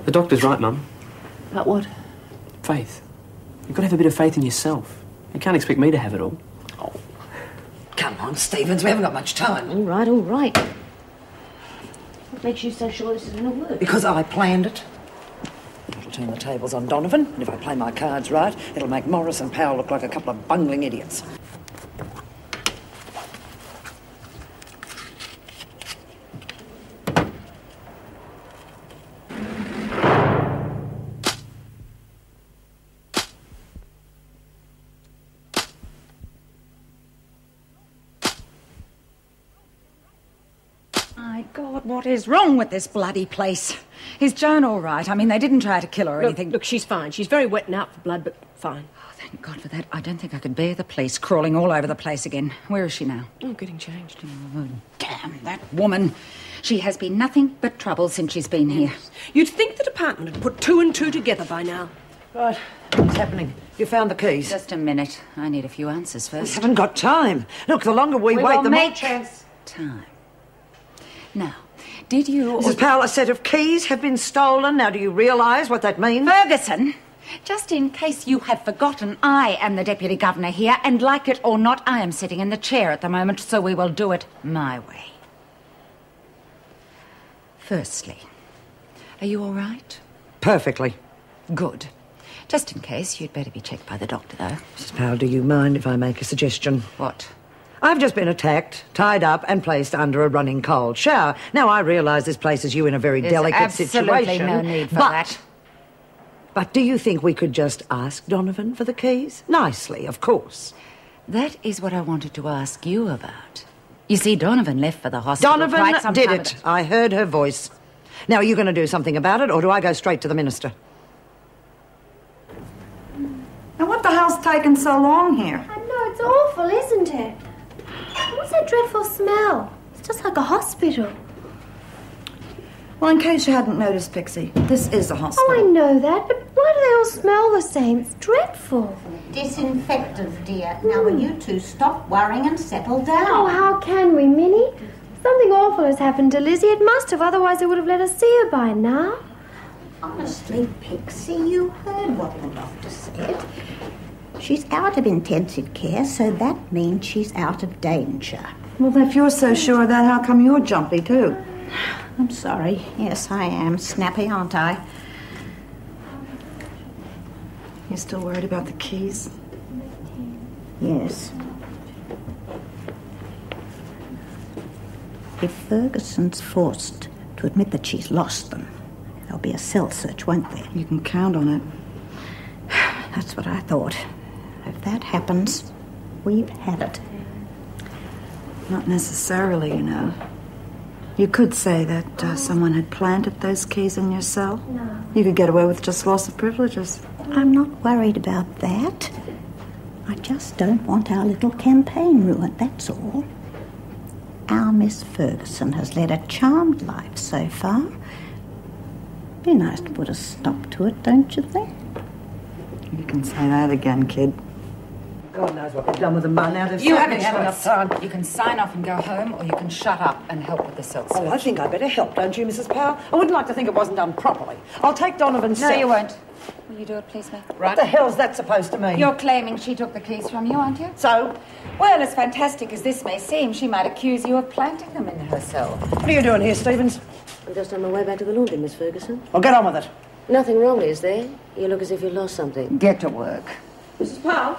The doctor's right, Mum. About what? Faith. You've got to have a bit of faith in yourself. You can't expect me to have it all. Oh, come on, Stevens, we haven't got much time. All right, all right. What makes you so sure this is going to work? Because I planned it. It'll turn the tables on Donovan, and if I play my cards right, it'll make Morris and Powell look like a couple of bungling idiots. My God, what is wrong with this bloody place? Is Joan all right? I mean, they didn't try to kill her or anything. Look, she's fine. She's very wet and out for blood, but fine. Oh, thank God for that. I don't think I could bear the police crawling all over the place again. Where is she now? Oh, getting changed. Oh, damn, that woman. She has been nothing but trouble since she's been here. You'd think the department had put 2 and 2 together by now. Right, what's happening? You found the keys? Just a minute. I need a few answers We first. haven't got time. Look, the longer we wait, the more chance. Time. Now, did you... Mrs. Powell, a set of keys have been stolen. Now, do you realise what that means? Ferguson, just in case you have forgotten, I am the Deputy Governor here, and like it or not, I am sitting in the chair at the moment, so we will do it my way. Firstly, are you all right? Perfectly. Good. Just in case, you'd better be checked by the doctor, though. Mrs. Powell, do you mind if I make a suggestion? What? I've just been attacked, tied up and placed under a running cold shower. Now, I realise this places you in a very delicate situation. There's absolutely no need for that. But do you think we could just ask Donovan for the keys? Nicely, of course. That is what I wanted to ask you about. You see, Donovan left for the hospital Donovan quite some did time it. ago. I heard her voice. Now, are you going to do something about it, or do I go straight to the minister? Now, what the hell's taken so long here? I know, it's awful, isn't it? What's that dreadful smell? It's just like a hospital. Well, in case you hadn't noticed, Pixie, this is a hospital. Oh, I know that, but why do they all smell the same? It's dreadful. Disinfectant, dear. Now, will you two stop worrying and settle down? Oh, how can we, Minnie? Something awful has happened to Lizzie. It must have, otherwise they would have let us see her by now. Honestly, Pixie, you heard what the doctor said. She's out of intensive care, so that means she's out of danger. Well, if you're so sure of that, how come you're jumpy, too? I'm sorry. Yes, I am. Snappy, aren't I? You're still worried about the keys? Yes. If Ferguson's forced to admit that she's lost them, there'll be a cell search, won't there? You can count on it. That's what I thought. If that happens, we've had it. Not necessarily, you know. You could say that someone had planted those keys in your cell. No. You could get away with just loss of privileges. I'm not worried about that. I just don't want our little campaign ruined, that's all. Our Miss Ferguson has led a charmed life so far. Be nice to put a stop to it, don't you think? You can say that again, kid. God knows what they've done with them by now. You haven't had enough time. You can sign off and go home, or you can shut up and help with the cell search. Oh, I think I'd better help, don't you, Mrs. Powell? I wouldn't like to think it wasn't done properly. I'll take Donovan's No, cell. you won't. Will you do it, please, ma'am? What the hell's that supposed to mean? You're claiming she took the keys from you, aren't you? So? Well, as fantastic as this may seem, she might accuse you of planting them in her cell. What are you doing here, Stevens? I'm just on my way back to the laundry, Miss Ferguson. Well, get on with it. Nothing wrong, is there? You look as if you lost something. Get to work. Mrs. Powell?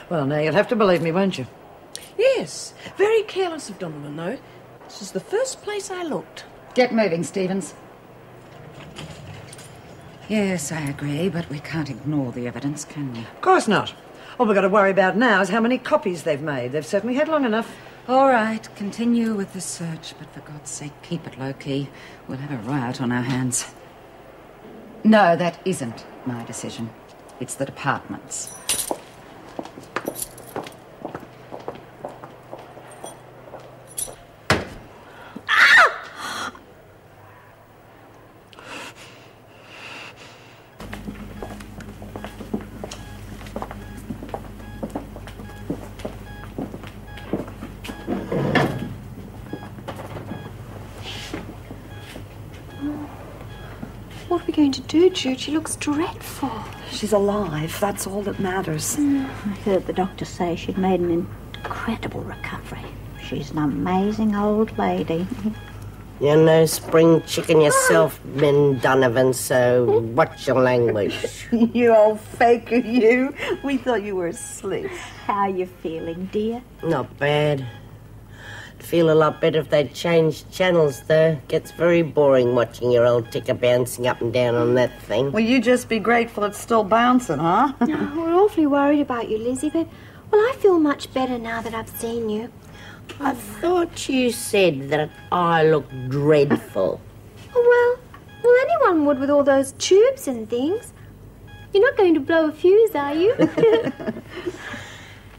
Well, now, you'll have to believe me, won't you? Yes. Very careless of Donovan, though. This is the first place I looked. Get moving, Stevens. Yes, I agree, but we can't ignore the evidence, can we? Of course not. All we've got to worry about now is how many copies they've made. They've certainly had long enough. All right, continue with the search, but for God's sake, keep it low-key. We'll have a riot on our hands. No, that isn't my decision. It's the department's. going to do, Jude? She looks dreadful. She's alive. That's all that matters. I heard the doctor say she'd made an incredible recovery. She's an amazing old lady. You're no spring chicken yourself, Min Donovan, so watch your language. You old faker, you. We thought you were asleep. How are you feeling, dear? Not bad. I'd feel a lot better if they'd changed channels, though. Gets very boring watching your old ticker bouncing up and down on that thing. Well, you just be grateful it's still bouncing, huh? No, we're awfully worried about you, Lizzie, but, well, I feel much better now that I've seen you. I thought you said that I look dreadful. Oh, well, anyone would with all those tubes and things. You're not going to blow a fuse, are you?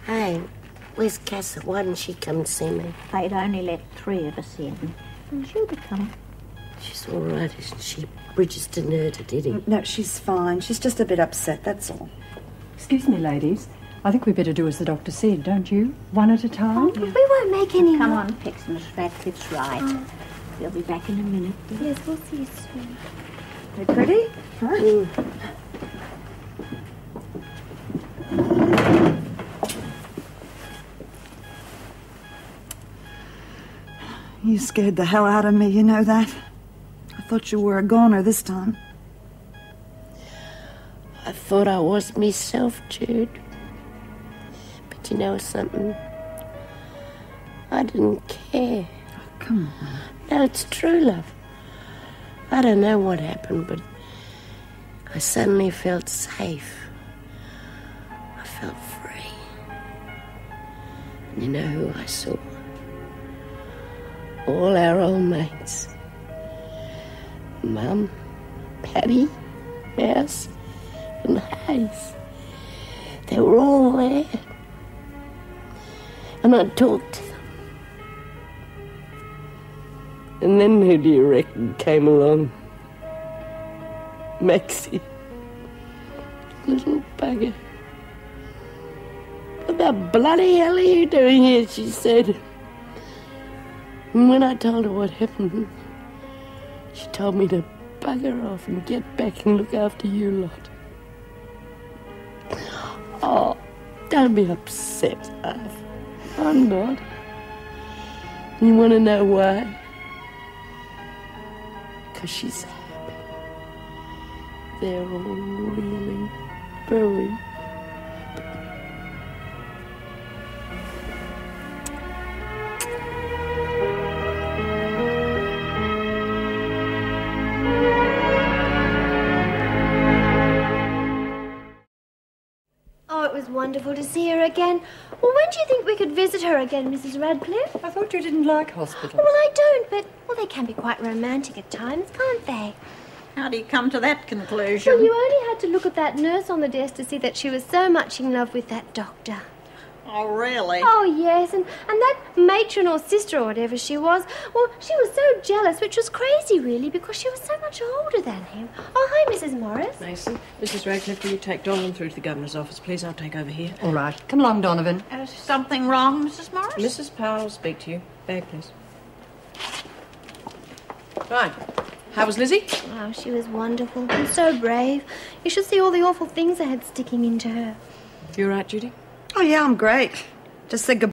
Hey, where's Casa? Why didn't she come see me? They'd only let 3 of us in. She'll be coming. She's all right, isn't she? Bridges didn't hurt her, did he? No, she's fine. She's just a bit upset, that's all. Excuse me, ladies. I think we better do as the doctor said, don't you? One at a time? We won't make any Come more. on, Pix, Miss Radcliffe's right. We'll be back in a minute. Yes, we'll see you soon. Are you pretty? Huh? You scared the hell out of me, you know that? I thought you were a goner this time. I thought I was myself, Jude. But you know something? I didn't care. Oh, come on. No, it's true, love. I don't know what happened, but I suddenly felt safe. I felt free. And you know who I saw? All our old mates. Mum, Patty, Mouse, and Hayes. They were all there. And I talked to them. And then who do you reckon came along? Maxie. Little bugger. What the bloody hell are you doing here? She said. And when I told her what happened, she told me to bugger off and get back and look after you lot. Oh, don't be upset, love. I'm not. You want to know why? Because she's happy. They're all really, very. Oh, it was wonderful to see her again. Well, when do you think we could visit her again, Mrs. Radcliffe? I thought you didn't like hospitals. Well, I don't, but, well, they can be quite romantic at times, can't they? How do you come to that conclusion? Well, you only had to look at that nurse on the desk to see that she was so much in love with that doctor. Oh, really? Oh, yes, and that matron or sister or whatever she was, well, she was so jealous, which was crazy, really, because she was so much older than him. Oh, hi, Mrs. Morris. Mason, Mrs. Radcliffe, will you take Donovan through to the governor's office, please? I'll take over here. All right. Come along, Donovan. Is something wrong, Mrs. Morris? Mrs. Powell will speak to you. Bag, please. Right. How was Lizzie? Oh, she was wonderful and so brave. You should see all the awful things they had sticking into her. You all right, Judy? Oh, yeah, I'm great. Just said goodbye